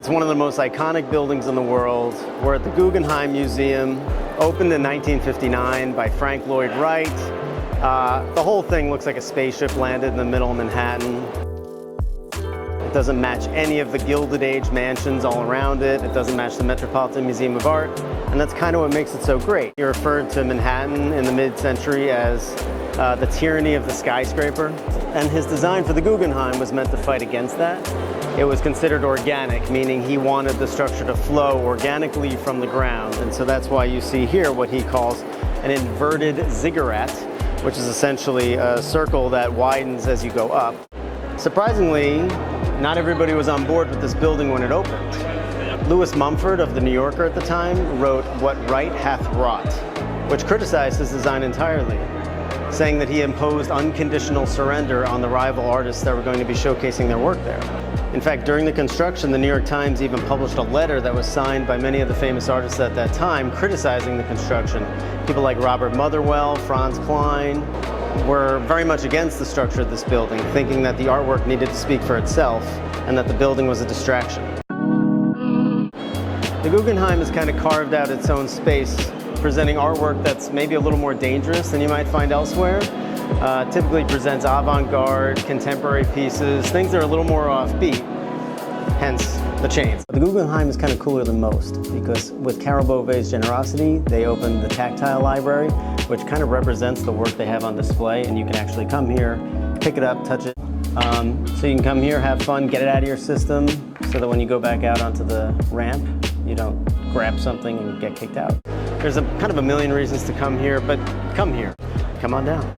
It's one of the most iconic buildings in the world. We're at the Guggenheim Museum, opened in 1959 by Frank Lloyd Wright. The whole thing looks like a spaceship landed in the middle of Manhattan. It doesn't match any of the Gilded Age mansions all around it. It doesn't match the Metropolitan Museum of Art, and that's kind of what makes it so great. He referred to Manhattan in the mid-century as the tyranny of the skyscraper, and his design for the Guggenheim was meant to fight against that. It was considered organic, meaning he wanted the structure to flow organically from the ground, and so that's why you see here what he calls an inverted ziggurat, which is essentially a circle that widens as you go up. Surprisingly, not everybody was on board with this building when it opened. Louis Mumford of The New Yorker at the time wrote "What Wright hath wrought," which criticized his design entirely, saying that he imposed unconditional surrender on the rival artists that were going to be showcasing their work there. In fact, during the construction, the New York Times even published a letter that was signed by many of the famous artists at that time criticizing the construction. People like Robert Motherwell, Franz Klein were very much against the structure of this building, thinking that the artwork needed to speak for itself and that the building was a distraction. The Guggenheim has kind of carved out its own space, presenting artwork that's maybe a little more dangerous than you might find elsewhere. Typically presents avant-garde, contemporary pieces, things that are a little more offbeat, hence the chains. The Guggenheim is kind of cooler than most because with Carol Beauvais' generosity, they opened the Tactile library, which kind of represents the work they have on display, and you can actually come here, pick it up, touch it. So you can come here, have fun, get it out of your system, so that when you go back out onto the ramp, you don't grab something and get kicked out. There's kind of a million reasons to come here, but come here. Come on down.